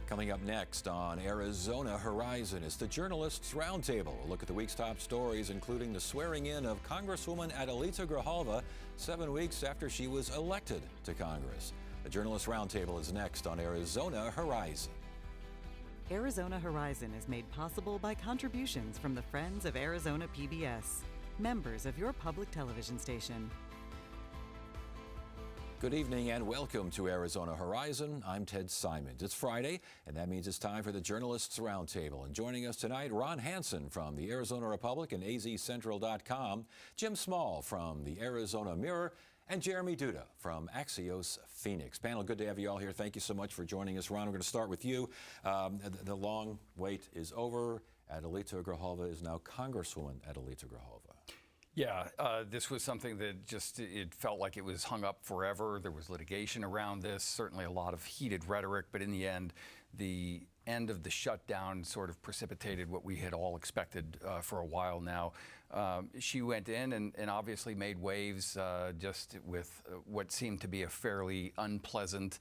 Coming up next on Arizona Horizon is the Journalists Roundtable. A look at the week's top stories, including the swearing in of Congresswoman Adelita Grijalva 7 weeks after she was elected to Congress. The Journalists Roundtable is next on Arizona Horizon. Arizona Horizon is made possible by contributions from the Friends of Arizona PBS, members of your public television station. Good evening and welcome to Arizona Horizon. I'm Ted Simons. It's Friday, and that means it's time for the Journalists Roundtable. And joining us tonight, Ron Hansen from the Arizona Republic and azcentral.com, Jim Small from the Arizona Mirror, and Jeremy Duda from Axios Phoenix. Panel, good to have you all here. Thank you so much for joining us. Ron, we're going to start with you. The long wait is over. Adelita Grijalva is now Congresswoman Adelita Grijalva. Yeah, this was something that it felt like it was hung up forever. There was litigation around this, certainly a lot of heated rhetoric, but in the end of the shutdown sort of precipitated what we had all expected for a while now. She went in and obviously made waves just with what seemed to be a fairly unpleasant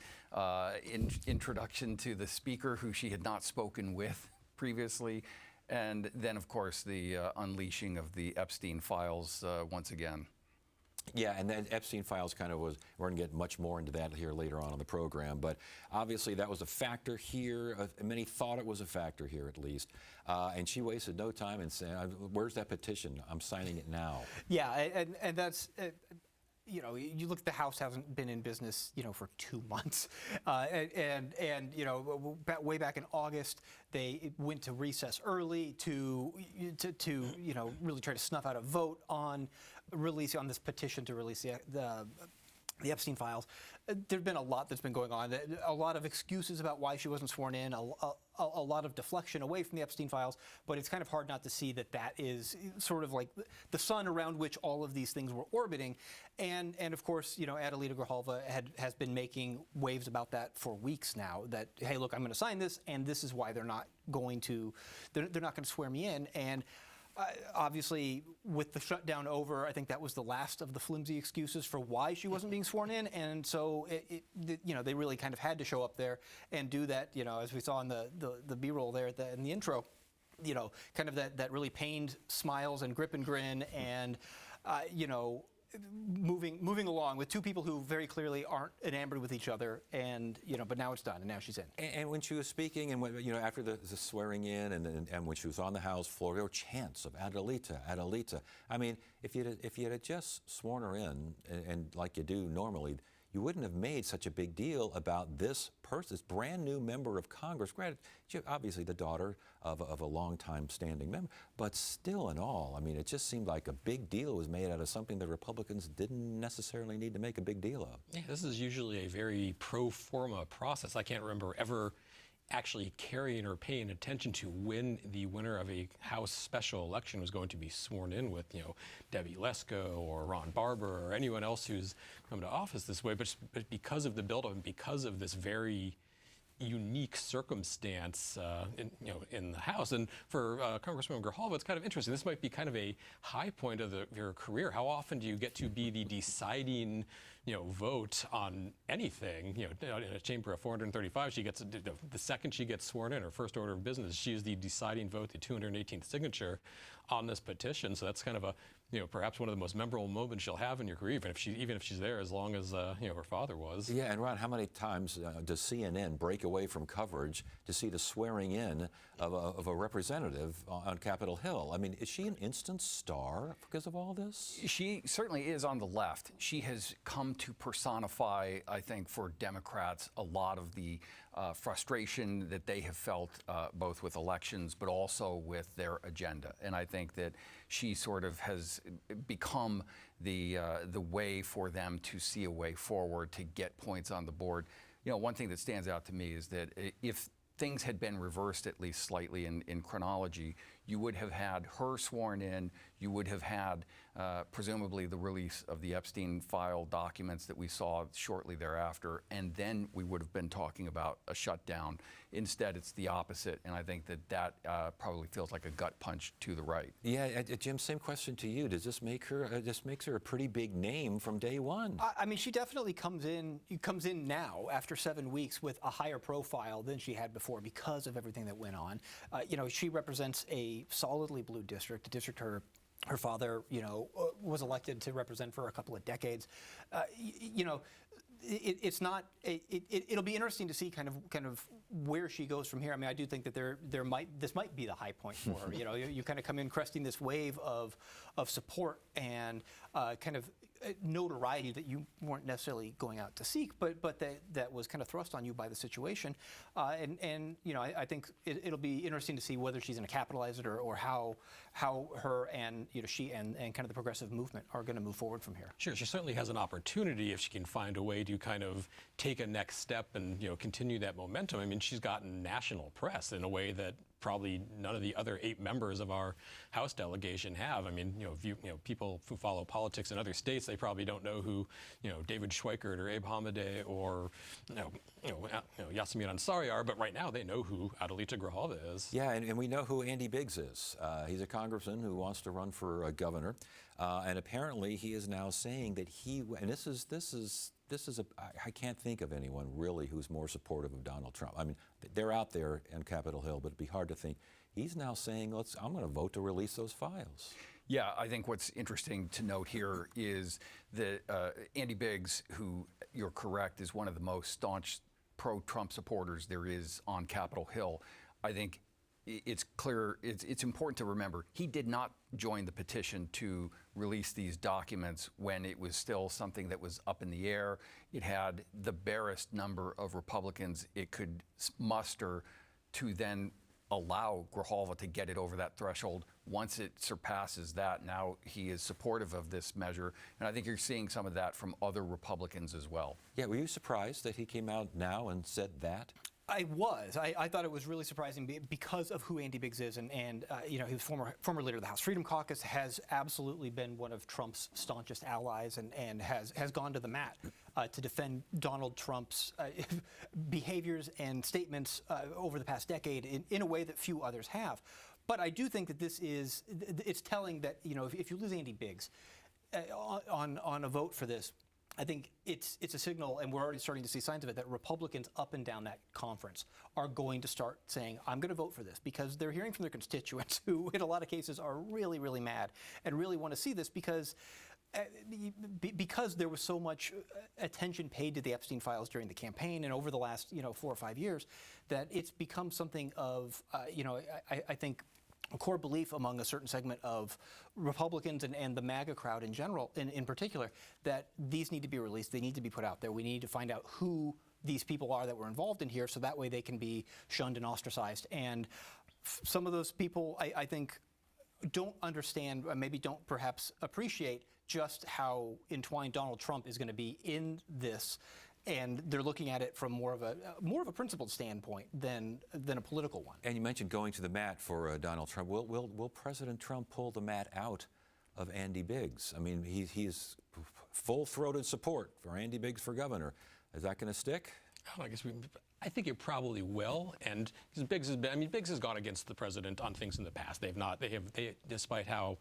introduction to the speaker who she had not spoken with previously. And then, of course, the unleashing of the Epstein files once again. Yeah, and then Epstein files we're going to get much more into that here later on in the program, but obviously that was a factor here. Many thought it was a factor here at least. And she wasted no time in saying, where's that petition? I'm signing it now. Yeah, and that's... you know, you look at the House hasn't been in business, for 2 months, and way back in August they went to recess early to really try to snuff out a vote on this petition to release the Epstein files. There's been a lot that's been going on. A lot of excuses about why she wasn't sworn in. A lot of deflection away from the Epstein files. But it's kind of hard not to see that is sort of like the sun around which all of these things were orbiting. And of course, Adelita Grijalva has been making waves about that for weeks now. That, hey, look, I'm going to sign this, and this is why they're not going to swear me in. And obviously, with the shutdown over, I think that was the last of the flimsy excuses for why she wasn't being sworn in, and so they really kind of had to show up there and do that. As we saw in the B-roll there in the intro, kind of that really pained smiles and grip and grin, and moving along with two people who very clearly aren't enamored with each other, and but now it's done, and now she's in. And when she was speaking, and when, after the swearing in, and when she was on the House floor, there were chants of Adelita, Adelita. I mean, if you had just sworn her in, and like you do normally, you wouldn't have made such a big deal about this person, this brand new member of Congress. Granted, she's obviously the daughter of a long-time standing member, but still in all, I mean, it just seemed like a big deal was made out of something the Republicans didn't necessarily need to make a big deal of. Yeah, this is usually a very pro forma process. I can't remember ever actually carrying or paying attention to when the winner of a House special election was going to be sworn in with, Debbie Lesko or Ron Barber or anyone else who's come to office this way. But because of the buildup and because of this very unique circumstance in the House. And for Congresswoman Grijalva, it's kind of interesting. This might be kind of a high point of your career. How often do you get to be the deciding vote on anything? In a chamber of 435, she gets the second she gets sworn in, her first order of business, she is the deciding vote, the 218th signature on this petition. So that's kind of perhaps one of the most memorable moments she'll have in your career, even if she's there as long as her father was. Yeah, and Ron, how many times does CNN break away from coverage to see the swearing in of a representative on Capitol Hill? I mean, is she an instant star because of all this? She certainly is on the left. She has come to personify, I think, for Democrats, a lot of the frustration that they have felt both with elections, but also with their agenda. And I think that she sort of has become the way for them to see a way forward to get points on the board. One thing that stands out to me is that if things had been reversed at least slightly in chronology, you would have had her sworn in, you would have had presumably the release of the Epstein file documents that we saw shortly thereafter, and then we would have been talking about a shutdown. Instead, it's the opposite, and I think that probably feels like a gut punch to the right. Yeah, Jim, same question to you. Does this make her? This makes her a pretty big name from day one. I mean, she definitely comes in now after 7 weeks with a higher profile than she had before because of everything that went on. She represents a solidly blue district, a district her father, was elected to represent for a couple of decades. It's not. It'll be interesting to see kind of where she goes from here. I mean, I do think that this might be the high point for her. You kind of come in cresting this wave of support and kind of notoriety that you weren't necessarily going out to seek, but that was kind of thrust on you by the situation. I think it'll be interesting to see whether she's going to capitalize it or how her and she and kind of the progressive movement are going to move forward from here. Sure, she certainly has an opportunity if she can find a way to kind of take a next step and continue that momentum. I mean, she's gotten national press in a way that probably none of the other 8 members of our House delegation have. I mean, people who follow politics in other states, they probably don't know who, David Schweikert or Abe Hamadeh or, Yasemin Ansari are, but right now they know who Adelita Grijalva is. Yeah, and we know who Andy Biggs is. He's a congressman who wants to run for governor, and apparently he is now saying that and this is I can't think of anyone really who's more supportive of Donald Trump. I mean, they're out there on Capitol Hill, but it'd be hard to think. He's now saying, I'm going to vote to release those files. Yeah, I think what's interesting to note here is that Andy Biggs, who you're correct, is one of the most staunch pro-Trump supporters there is on Capitol Hill. I think it's clear, it's important to remember, he did not join the petition to release these documents when it was still something that was up in the air. It had the barest number of Republicans it could muster to then allow Grijalva to get it over that threshold. Once it surpasses that, now he is supportive of this measure. And I think you're seeing some of that from other Republicans as well. Yeah, were you surprised that he came out now and said that? I was. I thought it was really surprising because of who Andy Biggs is, and he was former leader of the House Freedom Caucus, has absolutely been one of Trump's staunchest allies, and has gone to the mat to defend Donald Trump's behaviors and statements over the past decade in a way that few others have. But I do think that it's telling that if you lose Andy Biggs on a vote for this, I think it's a signal, and we're already starting to see signs of it, that Republicans up and down that conference are going to start saying, I'm going to vote for this, because they're hearing from their constituents who, in a lot of cases, are really, really mad and really want to see this because there was so much attention paid to the Epstein files during the campaign and over the last 4 or 5 years that it's become something of, I think, a core belief among a certain segment of Republicans and the MAGA crowd in general, in particular, that these need to be released. They need to be put out there. We need to find out who these people are that were involved in here, so that way they can be shunned and ostracized. And some of those people, I think, don't understand, maybe don't perhaps appreciate just how entwined Donald Trump is going to be in this. And they're looking at it from more of a principled standpoint than a political one. And you mentioned going to the mat for Donald Trump. Will President Trump pull the mat out of Andy Biggs? I mean, he's full-throated support for Andy Biggs for governor. Is that going to stick? Oh, I think it probably will, and Biggs has gone against the president on things in the past. Despite how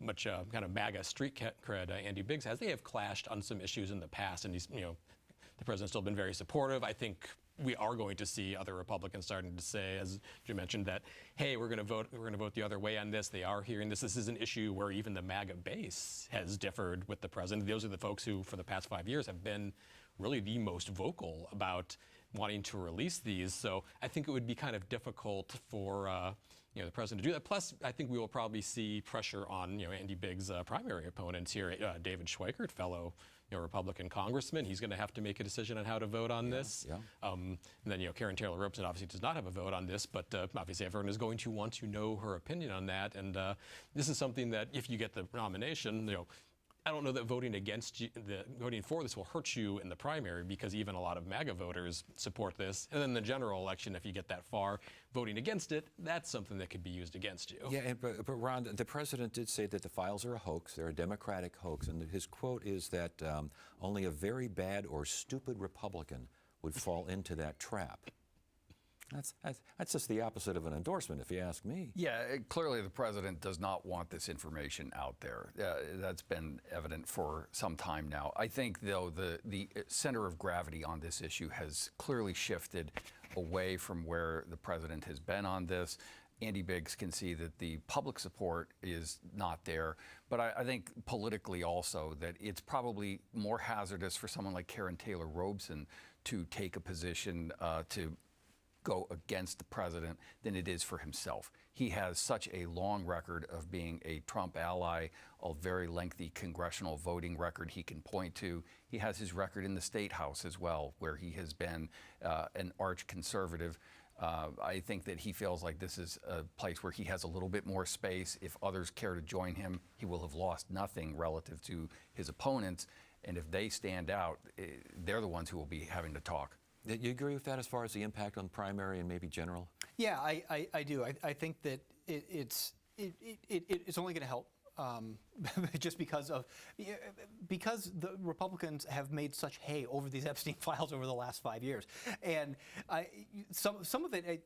much kind of MAGA street cred Andy Biggs has, they have clashed on some issues in the past, and the president's still been very supportive. I think we are going to see other Republicans starting to say, as you mentioned, that, hey, we're going to vote the other way on this. They are hearing this. This is an issue where even the MAGA base has differed with the president. Those are the folks who, for the past 5 years, have been really the most vocal about wanting to release these. So I think it would be kind of difficult for the president to do that. Plus, I think we will probably see pressure on Andy Biggs' primary opponents here, David Schweikert, fellow Republican congressman. He's going to have to make a decision on how to vote on this. Yeah. And then, Karen Taylor Robson obviously does not have a vote on this, but obviously everyone is going to want to know her opinion on that. And this is something that, if you get the nomination, I don't know that voting voting for this will hurt you in the primary, because even a lot of MAGA voters support this. And then the general election, if you get that far, voting against it, that's something that could be used against you. Yeah, but Ron, the president did say that the files are a hoax. They're a Democratic hoax. And his quote is that only a very bad or stupid Republican would fall into that trap. That's just the opposite of an endorsement, if you ask me. Yeah, clearly the president does not want this information out there. That's been evident for some time now. I think, though, the center of gravity on this issue has clearly shifted away from where the president has been on this. Andy Biggs can see that the public support is not there, but I think politically also that it's probably more hazardous for someone like Karen Taylor Robson to take a position to go against the president than it is for himself. He has such a long record of being a Trump ally, a very lengthy congressional voting record he can point to. He has his record in the State House as well, where he has been an arch conservative. I think that he feels like this is a place where he has a little bit more space. If others care to join him, he will have lost nothing relative to his opponents. And if they stand out, they're the ones who will be having to talk. Do you agree with that as far as the impact on primary and maybe general? Yeah, I do. I think that it's only going to help. Just because the Republicans have made such hay over these Epstein files over the last 5 years, and some of it.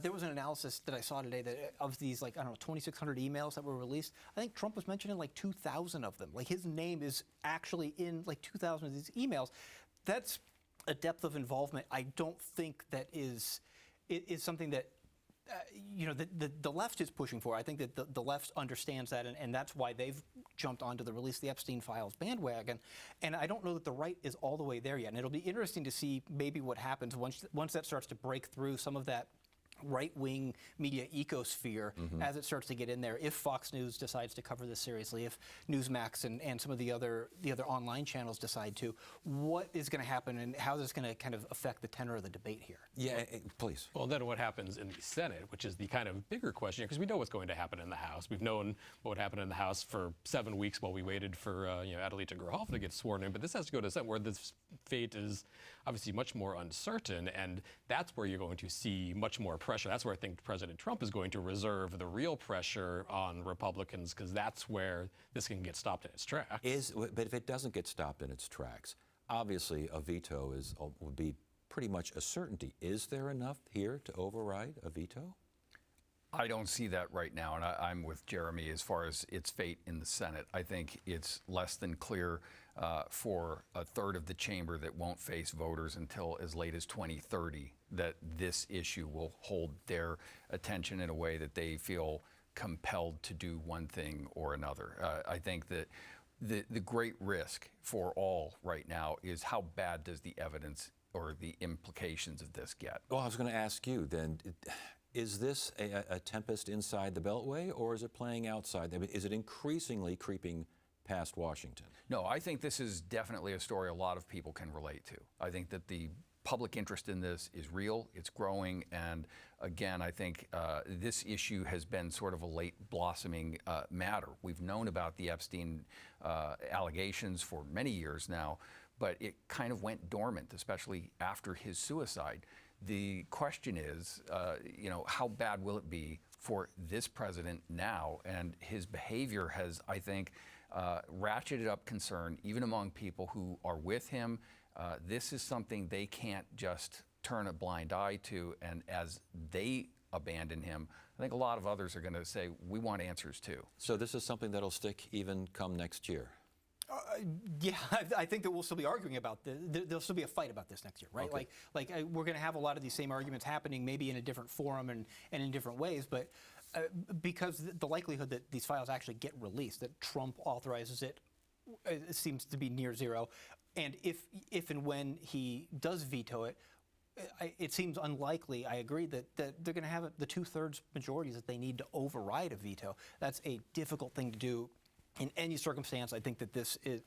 There was an analysis that I saw today that of these, 2,600 emails that were released, I think Trump was mentioned in 2,000 of them. His name is actually in 2,000 of these emails. That's a depth of involvement I don't think that is something that the left is pushing for. I think that the left understands that, and that's why they've jumped onto the release the Epstein files bandwagon. And I don't know that the right is all the way there yet. And it'll be interesting to see maybe what happens once that starts to break through some of that right-wing media ecosphere as it starts to get in there. If Fox News decides to cover this seriously, if Newsmax and some of the other online channels decide to, what is going to happen and how is this going to kind of affect the tenor of the debate here? Yeah, please. Well, then what happens in the Senate, which is the kind of bigger question, because we know what's going to happen in the House. We've known what would happen in the House for 7 weeks while we waited for Adelita Grajal to get sworn in. But this has to go to the Senate, where this fate is obviously much more uncertain, and that's where you're going to see much more pressure. That's where I think President Trump is going to reserve the real pressure on Republicans, because that's where this can get stopped in its tracks. But if it doesn't get stopped in its tracks, obviously a veto would be pretty much a certainty. Is there enough here to override a veto? I don't see that right now, and I'm with Jeremy as far as its fate in the Senate. I think it's less than clear for a third of the chamber that won't face voters until as late as 2030 that this issue will hold their attention in a way that they feel compelled to do one thing or another. I think that the great risk for all right now is how bad does the evidence or the implications of this get? Well, I was going to ask you then, is this a tempest inside the Beltway, or is it playing outside? I mean, is it increasingly creeping past Washington? No, I think this is definitely a story a lot of people can relate to. I think that the public interest in this is real, it's growing, and again, I think this issue has been sort of a late blossoming matter. We've known about the Epstein allegations for many years now, but it kind of went dormant, especially after his suicide. The question is, how bad will it be for this president now? And his behavior has, I think, ratcheted up concern, even among people who are with him. This is something they can't just turn a blind eye to, and as they abandon him, I think a lot of others are going to say, we want answers too. So this is something that'll stick even come next year? Yeah, I think that we'll still be arguing about this. There'll still be a fight about this next year, right? Okay. We're going to have a lot of these same arguments happening, maybe in a different forum and in different ways, but because the likelihood that these files actually get released, that Trump authorizes it seems to be near zero. And if and when he does veto it, it seems unlikely, I agree, that they're going to have the 2/3 majorities that they need to override a veto. That's a difficult thing to do in any circumstance, I think that this is,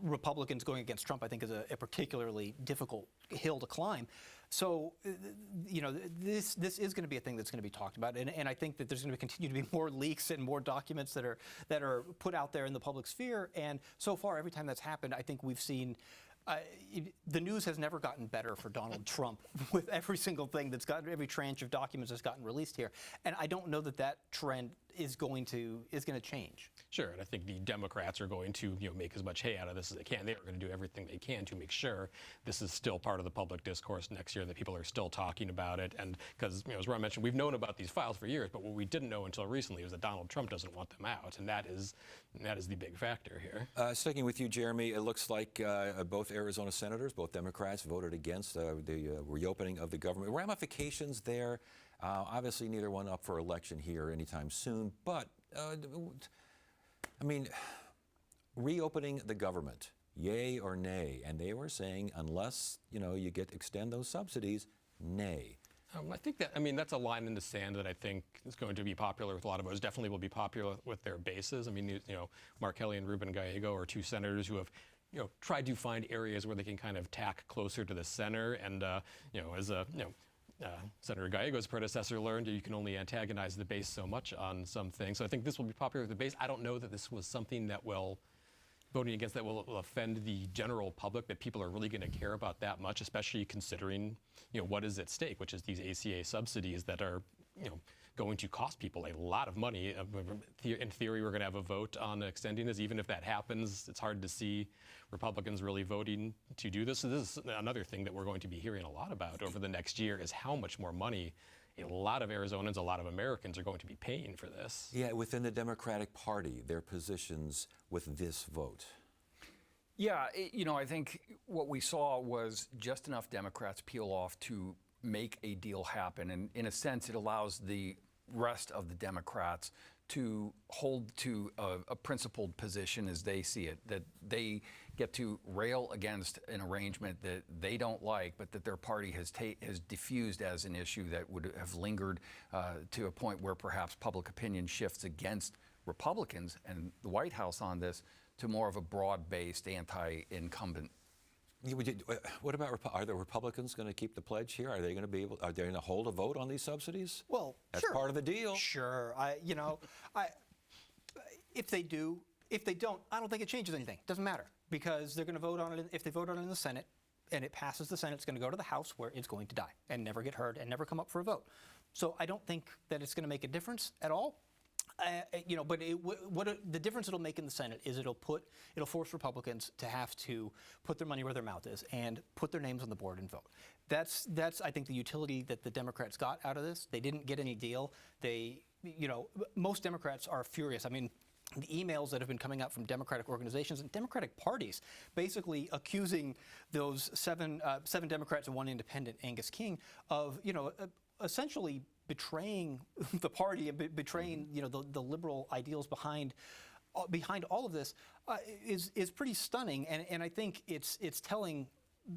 Republicans going against Trump, I think, is a particularly difficult hill to climb. So, this is going to be a thing that's going to be talked about, and I think that there's going to continue to be more leaks and more documents that are put out there in the public sphere. And so far, every time that's happened, I think we've seen. The news has never gotten better for Donald Trump with every single thing every tranche of documents that's gotten released here, and I don't know that trend is going to change. Sure, and I think the Democrats are going to make as much hay out of this as they can. They are going to do everything they can to make sure this is still part of the public discourse next year, that people are still talking about it. And because, as Ron mentioned, we've known about these files for years, but what we didn't know until recently was that Donald Trump doesn't want them out, and that is the big factor here. Sticking with you, Jeremy, it looks like both Arizona senators, both Democrats, voted against the reopening of the government. Ramifications there. Obviously, neither one up for election here anytime soon, but reopening the government, yay or nay? And they were saying, unless you extend those subsidies, nay. I think that's a line in the sand that I think is going to be popular with a lot of voters. Definitely will be popular with their bases. Mark Kelly and Ruben Gallego are two senators who have tried to find areas where they can kind of tack closer to the center. And as Senator Gallego's predecessor learned, you can only antagonize the base so much on some things. So I think this will be popular with the base. I don't know that this was something that voting against that will offend the general public, that people are really going to care about that much, especially considering what is at stake, which is these ACA subsidies that are going to cost people a lot of money. In theory, we're going to have a vote on extending this. Even if that happens, it's hard to see Republicans really voting to do this. So this is another thing that we're going to be hearing a lot about over the next year, is how much more money a lot of Arizonans, a lot of Americans are going to be paying for this. Yeah, within the Democratic Party, their positions with this vote. Yeah, I think what we saw was just enough Democrats peel off to make a deal happen. And in a sense, it allows the rest of the Democrats to hold to a principled position as they see it, that they get to rail against an arrangement that they don't like, but that their party has diffused as an issue that would have lingered to a point where perhaps public opinion shifts against Republicans and the White House on this to more of a broad-based anti-incumbent. What about, are the Republicans going to keep the pledge here? Are they going to hold a vote on these subsidies? Well, that's sure. part of the deal. Sure. If they do, if they don't, I don't think it changes anything. It doesn't matter, because they're going to vote on it. If they vote on it in the Senate and it passes the Senate, it's going to go to the House, where it's going to die and never get heard and never come up for a vote. So I don't think that it's going to make a difference at all. But the difference it'll make in the Senate is it'll force Republicans to have to put their money where their mouth is and put their names on the board and vote. That's I think the utility that the Democrats got out of this. They didn't get any deal. Most Democrats are furious. The emails that have been coming out from Democratic organizations and Democratic parties, basically accusing those seven Democrats and one independent, Angus King, of essentially betraying the party and betraying the liberal ideals behind all of this, is pretty stunning, and I think it's telling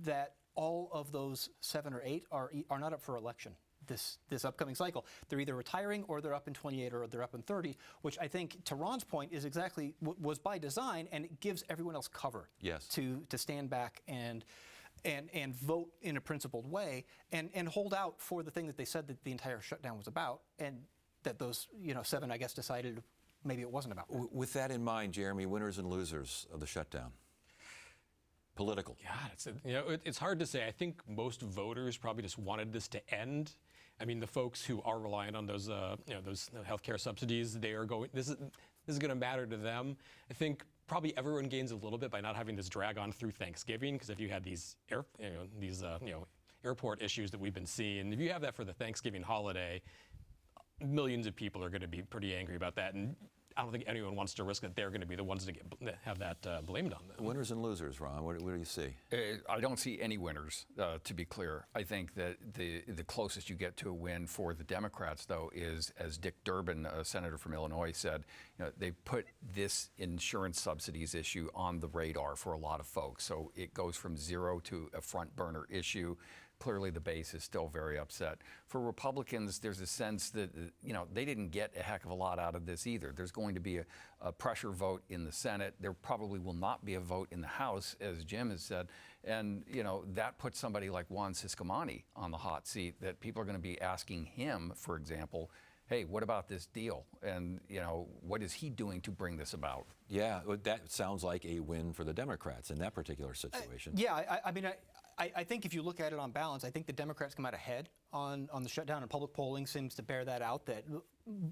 that all of those 7 or 8 are not up for election this upcoming cycle. They're either retiring, or they're up in 28, or they're up in 30, which I think, to Ron's point, is exactly was by design, and it gives everyone else cover. Yes. To stand back and vote in a principled way, and hold out for the thing that they said that the entire shutdown was about, and that those 7, I guess, decided maybe it wasn't about. With that in mind, Jeremy, winners and losers of the shutdown. Political. Yeah, it's hard to say. I think most voters probably just wanted this to end. The folks who are reliant on those healthcare subsidies, they are going. This is going to matter to them. I think probably everyone gains a little bit by not having this drag on through Thanksgiving, because if you had these airport issues that we've been seeing, if you have that for the Thanksgiving holiday, millions of people are going to be pretty angry about that, and I don't think anyone wants to risk that they're going to be the ones to have that blamed on them. Winners and losers, Ron. What do you see? I don't see any winners, to be clear. I think that the closest you get to a win for the Democrats, though, is, as Dick Durbin, a senator from Illinois, said, they put this insurance subsidies issue on the radar for a lot of folks. So it goes from zero to a front burner issue. clearly the base is still very upset. For Republicans, there's a sense that, they didn't get a heck of a lot out of this either. There's going to be a pressure vote in the Senate. There probably will not be a vote in the House, as Jim has said. And, that puts somebody like Juan Ciscomani on the hot seat, that people are going to be asking him, for example, hey, what about this deal? And, what is he doing to bring this about? Yeah, that sounds like a win for the Democrats in that particular situation. I think if you look at it on balance, I think the Democrats come out ahead on the shutdown, and public polling seems to bear that out, that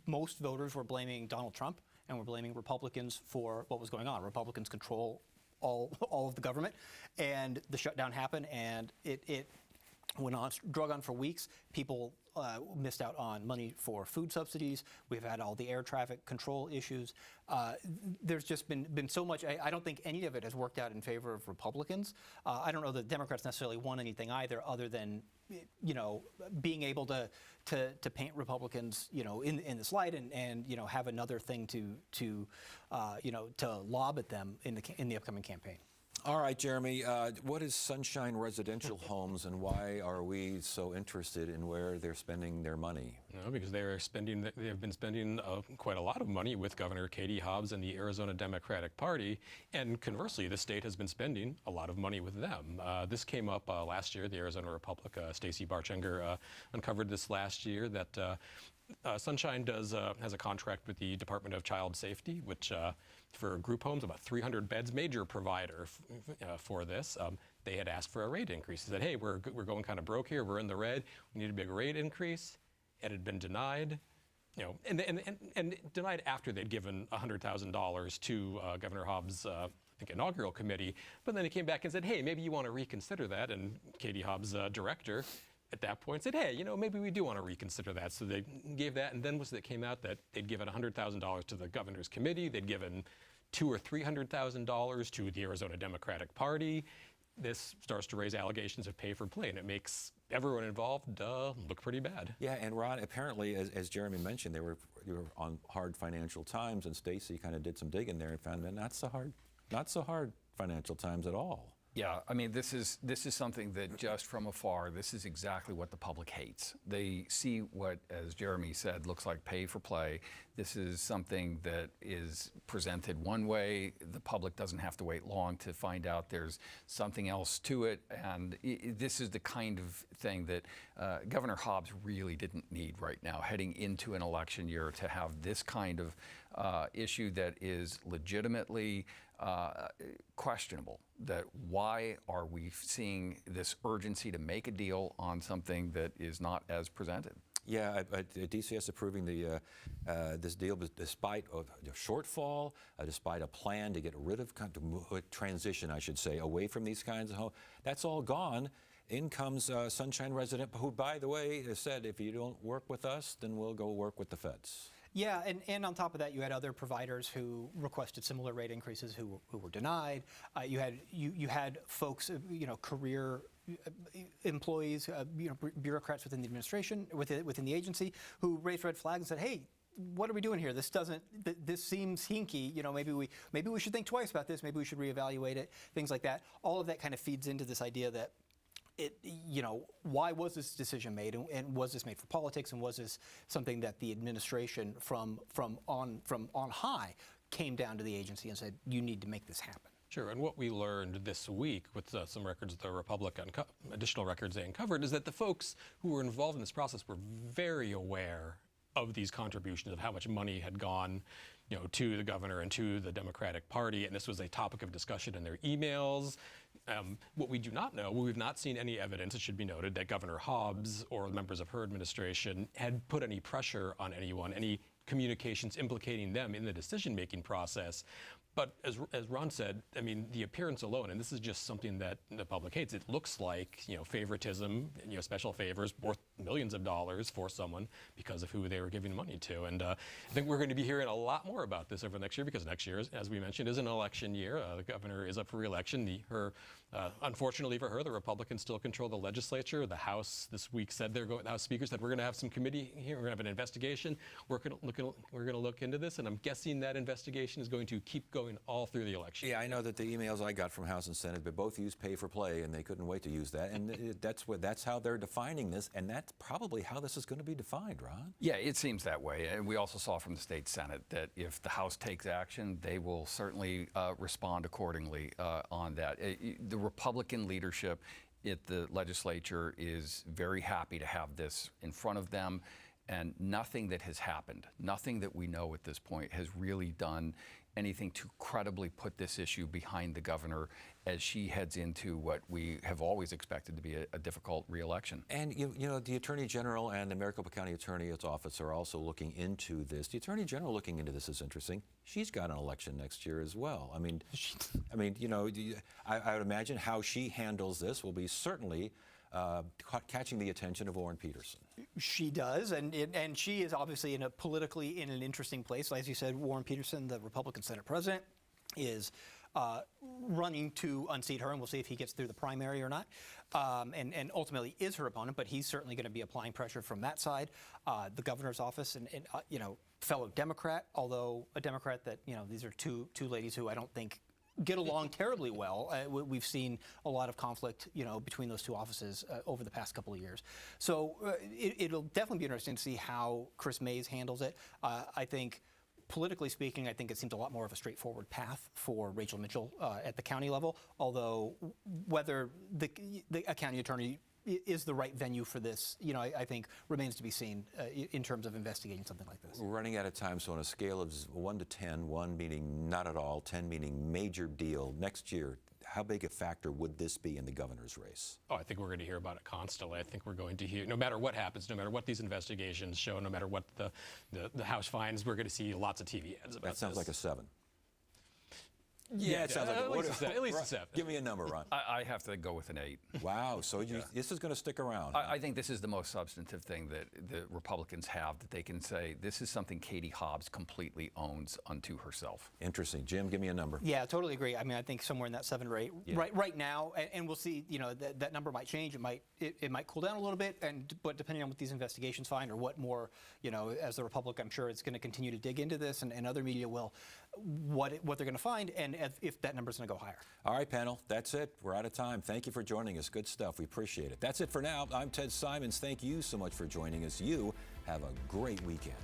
most voters were blaming Donald Trump and were blaming Republicans for what was going on. Republicans control all of the government, and the shutdown happened, and it went on, drug on for weeks. People missed out on money for food subsidies. We've had all the air traffic control issues. There's just been so much. I don't think any of it has worked out in favor of Republicans. I don't know that Democrats necessarily won anything either, other than being able to paint Republicans in this light, and have another thing to lob at them in the upcoming campaign. All right, Jeremy, what is Sunshine Residential Homes, and why are we so interested in where they're spending their money? Because they have been spending quite a lot of money with Governor Katie Hobbs and the Arizona Democratic Party, and conversely, the state has been spending a lot of money with them. This came up last year. The Arizona Republic, Stacey Barchenger, uncovered this last year, that Sunshine has a contract with the Department of Child Safety, which for group homes, about 300 beds, major provider for this. They had asked for a rate increase. They said, hey, we're going kind of broke here. We're in the red. We need a big rate increase. It had been denied, and denied after they'd given $100,000 to Governor Hobbs' inaugural committee. But then he came back and said, hey, maybe you want to reconsider that. And Katie Hobbs' director at that point said, hey, maybe we do want to reconsider that. So they gave that, and then it came out that they'd given $100,000 to the governor's committee. They'd given $200,000 or $300,000 to the Arizona Democratic Party. This starts to raise allegations of pay for play, and it makes everyone involved look pretty bad. Yeah, and Ron, apparently, as Jeremy mentioned, they were on hard financial times, and Stacey kind of did some digging there and found that not so hard financial times at all. Yeah, I mean, this is something that just from afar, this is exactly what the public hates. They see what, as Jeremy said, looks like pay for play. This is something that is presented one way. The public doesn't have to wait long to find out there's something else to it. And this is the kind of thing that Governor Hobbs really didn't need right now, heading into an election year, to have this kind of issue that is legitimately questionable. That why are we seeing this urgency to make a deal on something that is not as presented? Yeah, DCS approving this deal despite a shortfall, despite a plan to get rid of, transition, I should say, away from these kinds of homes. That's all gone. In comes Sunshine Resident, who, by the way, has said, if you don't work with us, then we'll go work with the feds. Yeah, and on top of that, you had other providers who requested similar rate increases who were denied. You had folks, career employees, bureaucrats within the administration, within the agency, who raised red flags and said, "Hey, what are we doing here? This seems hinky. Maybe we should think twice about this. Maybe we should reevaluate it. Things like that. All of that kind of feeds into this idea that why was this decision made, and was this made for politics, and was this something that the administration from on high came down to the agency and said, you need to make this happen? Sure, and what we learned this week with some records the Republic additional records they uncovered, is that the folks who were involved in this process were very aware of these contributions, of how much money had gone to the governor and to the Democratic Party, and this was a topic of discussion in their emails. What we do not know, we've not seen any evidence, it should be noted, that Governor Hobbs or members of her administration had put any pressure on anyone, any communications implicating them in the decision-making process. But as Ron said, I mean, the appearance alone, and this is just something that the public hates, it looks like, favoritism, special favors worth millions of dollars for someone because of who they were giving money to. And I think we're going to be hearing a lot more about this over the next year, because next year, as we mentioned, is an election year. The governor is up for re-election. Unfortunately for her, the Republicans still control the legislature. The House this week said the House Speaker said, we're going to have some committee here, we're going to have an investigation. We're going to look to look into this, and I'm guessing that investigation is going to keep going all through the election. Yeah, I know that the emails I got from House and Senate, but both use pay for play, and they couldn't wait to use that. And that's how they're defining this, and that's probably how this is going to be defined, Ron. Yeah, it seems that way. And we also saw from the state Senate that if the House takes action, they will certainly respond accordingly on that. The Republican leadership at the legislature is very happy to have this in front of them. And nothing that has happened, nothing that we know at this point has really done anything to credibly put this issue behind the governor as she heads into what we have always expected to be a difficult reelection. And you know, the Attorney General and the Maricopa County Attorney's Office are also looking into this. The Attorney General looking into this is interesting. She's got an election next year as well. I mean, you know, I would imagine how she handles this will be certainly catching the attention of Warren Peterson. She does, and she is obviously politically in an interesting place. As you said, Warren Peterson, the Republican Senate President, is running to unseat her, and we'll see if he gets through the primary or not, and ultimately is her opponent. But he's certainly going to be applying pressure from that side. The governor's office, and you know, fellow Democrat, although a Democrat that, you know, these are two ladies who I don't think get along terribly well. We've seen a lot of conflict, you know, between those two offices over the past couple of years. So it'll definitely be interesting to see how Chris Mays handles it. I think, politically speaking, I think it seems a lot more of a straightforward path for Rachel Mitchell at the county level, although whether a county attorney is the right venue for this, you know, I think remains to be seen in terms of investigating something like this. We're running out of time, so on a scale of 1 to 10, 1 meaning not at all, 10 meaning major deal, next year, how big a factor would this be in the governor's race? Oh, I think we're going to hear about it constantly. I think we're going to hear, no matter what happens, no matter what these investigations show, no matter what the House finds, we're going to see lots of TV ads about That sounds this. like a 7. Yeah, it sounds like at least a 7. At least a 7. Give me a number, Ron. I have to go with an 8. Wow, so this is going to stick around. I think this is the most substantive thing that the Republicans have, that they can say this is something Katie Hobbs completely owns unto herself. Interesting. Jim, give me a number. Yeah, totally agree. I mean, I think somewhere in that 7 or 8 right now, and we'll see. You know, that number might change. It might cool down a little bit, but depending on what these investigations find, or what more, you know, as the Republic, I'm sure it's going to continue to dig into this, and other media will, what they're going to find, and if that number is going to go higher. All right, panel, that's it. We're out of time. Thank you for joining us. Good stuff. We appreciate it. That's it for now. I'm Ted Simons. Thank you so much for joining us. You have a great weekend.